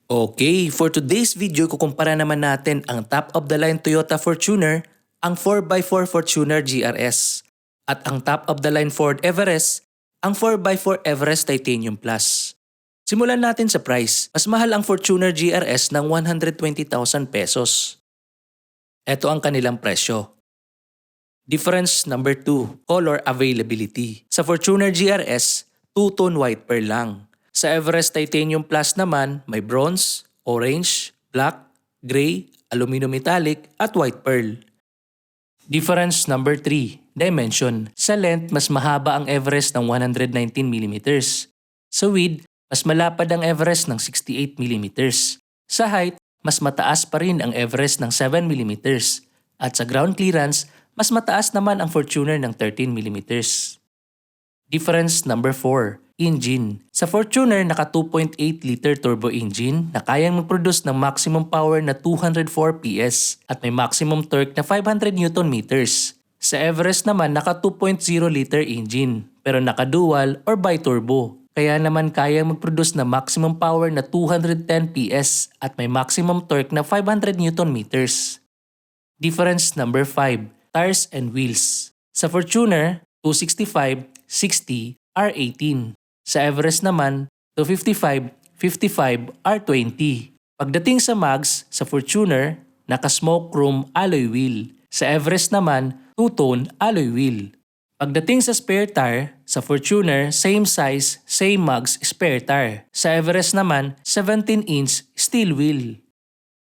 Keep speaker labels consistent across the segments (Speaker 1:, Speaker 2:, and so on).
Speaker 1: Okay, for today's video kukumpara naman natin ang top-of-the-line Toyota Fortuner, ang 4x4 Fortuner GRS, at ang top-of-the-line Ford Everest, ang 4x4 Everest Titanium Plus. Simulan natin sa price. Mas mahal ang Fortuner GRS ng 120,000 pesos. Ito ang kanilang presyo. Difference number 2, color availability. Sa Fortuner GRS, two-tone white pearl lang. Sa Everest Titanium Plus naman, may bronze, orange, black, gray, aluminum metallic, at white pearl. Difference number 3, dimension. Sa length, mas mahaba ang Everest ng 119mm. Sa width, mas malapad ang Everest ng 68mm. Sa height, mas mataas pa rin ang Everest ng 7mm. At sa ground clearance, mas mataas naman ang Fortuner ng 13mm. Difference number 4, engine. Sa Fortuner, naka 2.8 liter turbo engine na kayang mag-produce ng maximum power na 204 PS at may maximum torque na 500 Nm. Sa Everest naman, naka 2.0 liter engine pero naka dual or bi-turbo. Kaya naman kayang mag-produce ng maximum power na 210 PS at may maximum torque na 500 Nm. Difference number 5, tires and wheels. Sa Fortuner, 265, 60, R18. Sa Everest naman, 255, 55, R20. Pagdating sa mags, sa Fortuner, naka-smoke chrome alloy wheel. Sa Everest naman, two-tone alloy wheel. Pagdating sa spare tire, sa Fortuner, same size, same mags spare tire. Sa Everest naman, 17-inch steel wheel.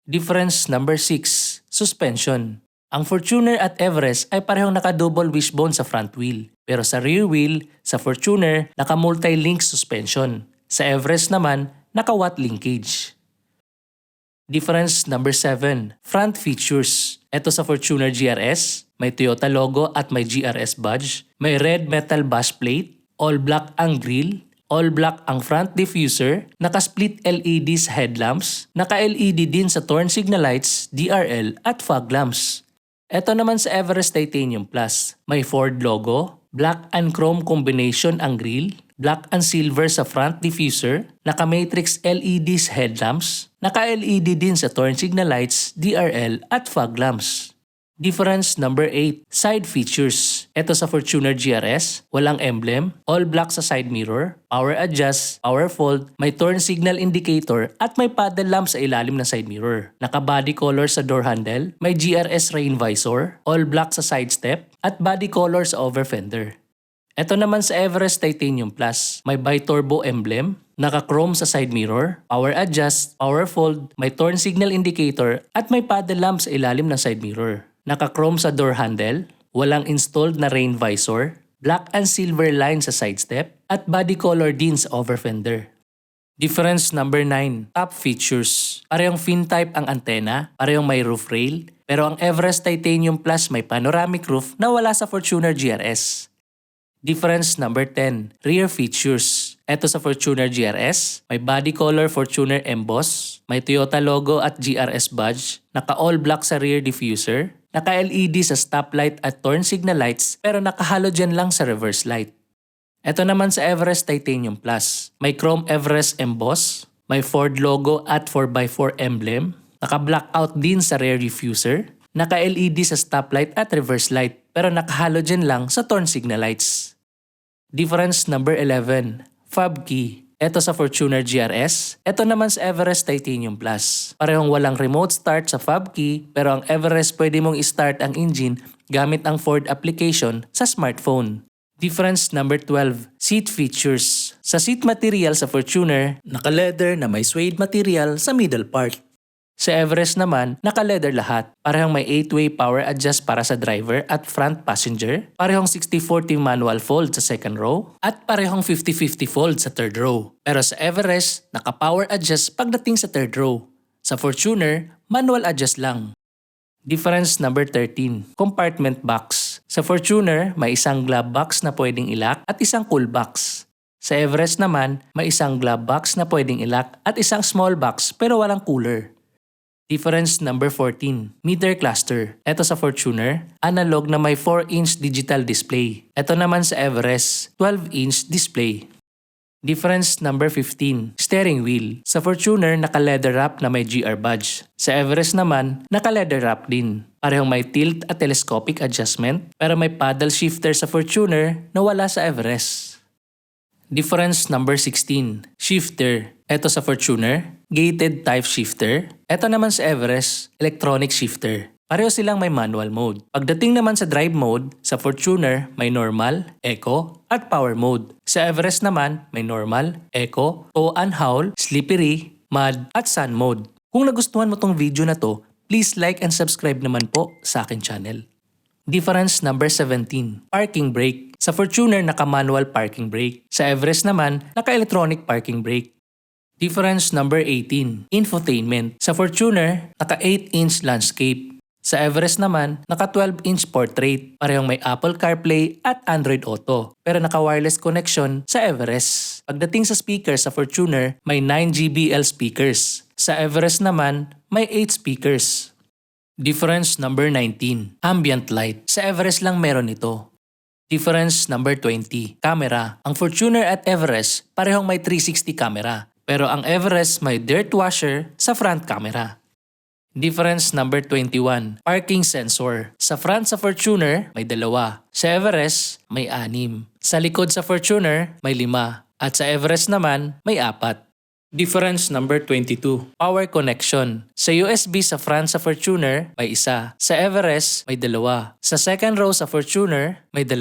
Speaker 1: Difference number 6, suspension. Ang Fortuner at Everest ay parehong naka-double wishbone sa front wheel. Pero sa rear wheel, sa Fortuner, naka-multi-link suspension. Sa Everest naman, naka-watt linkage. Difference number 7, front features. Ito sa Fortuner GRS, may Toyota logo at may GRS badge. May red metal bash plate, all black ang grille, all black ang front diffuser, naka-split LEDs headlamps, naka-LED din sa turn signal lights, DRL at fog lamps. Ito naman sa Everest Titanium Plus, may Ford logo, black and chrome combination ang grille, black and silver sa front diffuser, naka-matrix LEDs headlamps, naka-LED din sa turn signal lights, DRL at fog lamps. Difference number 8, side features. Ito sa Fortuner GRS, walang emblem, all black sa side mirror, power adjust, power fold, may turn signal indicator at may paddle lamp sa ilalim ng side mirror. Naka-body color sa door handle, may GRS rain visor, all black sa side step, at body color sa over fender. Ito naman sa Everest Titanium Plus, may bi-turbo emblem, naka-chrome sa side mirror, power adjust, power fold, may turn signal indicator at may paddle lamp sa ilalim ng side mirror. Naka-chrome sa door handle, walang installed na rain visor, black and silver line sa side step, at body color din sa over fender. Difference number 9, top features. Parehong fin type ang antena, parehong may roof rail, pero ang Everest Titanium Plus may panoramic roof na wala sa Fortuner GRS. Difference number 10, rear features. Ito sa Fortuner GRS, may body color Fortuner emboss, may Toyota logo at GRS badge, naka-all black sa rear diffuser, naka-LED sa stoplight at turn signal lights pero naka-halogen lang sa reverse light. Ito naman sa Everest Titanium Plus, may chrome Everest emboss, may Ford logo at 4x4 emblem, naka-blackout din sa rear diffuser, naka-LED sa stoplight at reverse light pero naka-halogen lang sa turn signal lights. Difference number 11, fob key. Ito sa Fortuner GRS, ito naman sa Everest Titanium Plus. Parehong walang remote start sa fob key pero ang Everest pwede mong i-start ang engine gamit ang Ford application sa smartphone. Difference number 12, seat features. Sa seat material sa Fortuner, naka-leather na may suede material sa middle part. Sa Everest naman, naka-leather lahat. Parehong may 8-way power adjust para sa driver at front passenger. Parehong 60-40 manual fold sa second row. At parehong 50-50 fold sa third row. Pero sa Everest, naka-power adjust pagdating sa third row. Sa Fortuner, manual adjust lang. Difference number 13, compartment box. Sa Fortuner, may isang glove box na pwedeng ilock at isang cool box. Sa Everest naman, may isang glove box na pwedeng ilock at isang small box pero walang cooler. Difference number 14, meter cluster. Ito sa Fortuner, analog na may 4-inch digital display. Ito naman sa Everest, 12-inch display. Difference number 15, steering wheel. Sa Fortuner, naka-leather wrap na may GR badge. Sa Everest naman, naka-leather wrap din. Parehong may tilt at telescopic adjustment, pero may paddle shifter sa Fortuner na wala sa Everest. Difference number 16, shifter. Ito sa Fortuner, gated type shifter. Ito naman sa Everest, electronic shifter. Pareho silang may manual mode. Pagdating naman sa drive mode, sa Fortuner may normal, eco, at power mode. Sa Everest naman may normal, eco, tow and haul, slippery, mud, at sun mode. Kung nagustuhan mo tong video na to, please like and subscribe naman po sa akin channel. Difference number 17, parking brake. Sa Fortuner naka-manual parking brake. Sa Everest naman, naka-electronic parking brake. Difference number 18, infotainment. Sa Fortuner, naka 8-inch landscape. Sa Everest naman, naka 12-inch portrait. Parehong may Apple CarPlay at Android Auto. Pero naka wireless connection sa Everest. Pagdating sa speaker sa Fortuner, may 9 JBL speakers. Sa Everest naman, may 8 speakers. Difference number 19, ambient light. Sa Everest lang meron ito. Difference number 20, camera. Ang Fortuner at Everest, parehong may 360 camera. Pero ang Everest may dirt washer sa front camera. Difference number 21, parking sensor. Sa front sa Fortuner, may 2. Sa Everest, may 6. Sa likod sa Fortuner, may 5. At sa Everest naman, may 4. Difference number 22, power connection. Sa USB sa front sa Fortuner, may 1. Sa Everest, may 2. Sa second row sa Fortuner, may 2.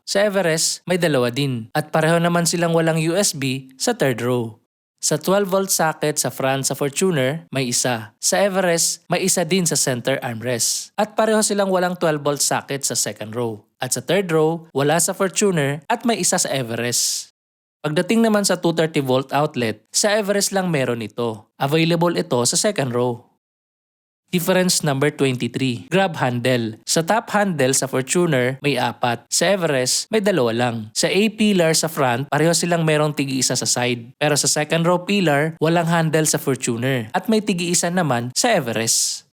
Speaker 1: Sa Everest, may 2 din. At pareho naman silang walang USB sa third row. Sa 12-volt socket sa front sa Fortuner, may 1. Sa Everest, may 1 din sa center armrest. At pareho silang walang 12-volt socket sa second row. At sa third row, wala sa Fortuner at may 1 sa Everest. Pagdating naman sa 230-volt outlet, sa Everest lang meron ito. Available ito sa second row. Difference number 23, grab handle. Sa top handle sa Fortuner, may 4. Sa Everest, may 2 lang. Sa A-pillar sa front, pareho silang merong tigi-1 sa side. Pero sa second row pillar, walang handle sa Fortuner. At may tigi-1 naman sa Everest.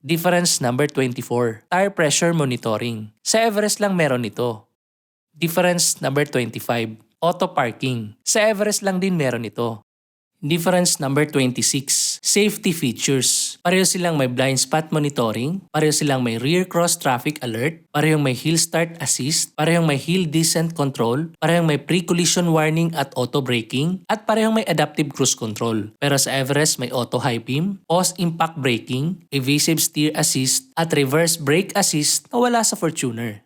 Speaker 1: Difference number 24, tire pressure monitoring. Sa Everest lang meron ito. Difference number 25, auto parking. Sa Everest lang din meron ito. Difference number 26, safety features. Pareho silang may blind spot monitoring, pareho silang may rear cross traffic alert, parehong may hill start assist, parehong may hill descent control, parehong may pre-collision warning at auto braking, at parehong may adaptive cruise control. Pero sa Everest may auto high beam, post-impact braking, evasive steer assist, at reverse brake assist na wala sa Fortuner.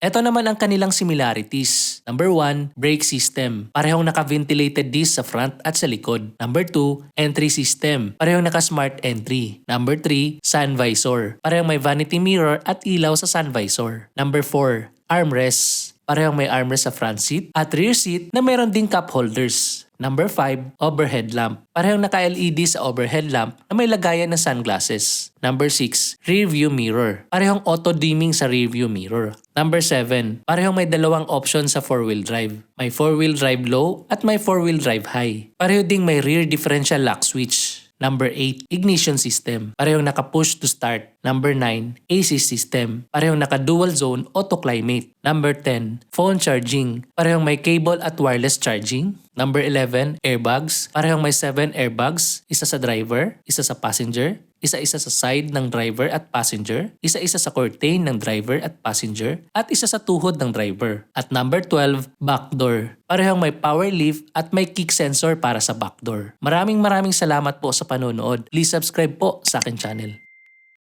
Speaker 1: Ito naman ang kanilang similarities. Number 1, brake system. Parehong naka-ventilated disc sa front at sa likod. Number 2, entry system. Parehong naka-smart entry. Number 3, sun visor. Parehong may vanity mirror at ilaw sa sun visor. Number 4, armrest. Parehong may armrest sa front seat at rear seat na meron ding cup holders. Number 5, overhead lamp. Parehong naka-LED sa overhead lamp na may lagayan ng sunglasses. Number 6, rear view mirror. Parehong auto-dimming sa rear view mirror. Number 7, parehong may 2 option sa 4-wheel drive. May 4-wheel drive low at may 4-wheel drive high. Pareho ding may rear differential lock switch. Number 8, ignition system. Parehong naka-push to start. Number 9, AC system. Parehong naka-dual zone auto climate. Number 10, phone charging. Parehong may cable at wireless charging. Number 11, airbags. Parehong may 7 airbags. Isa sa driver, isa sa passenger, isa-isa sa side ng driver at passenger, isa-isa sa curtain ng driver at passenger, at isa sa tuhod ng driver. At number 12, back door. Parehong may power lift at may kick sensor para sa back door. Maraming salamat po sa panonood. Please subscribe po sa akin channel.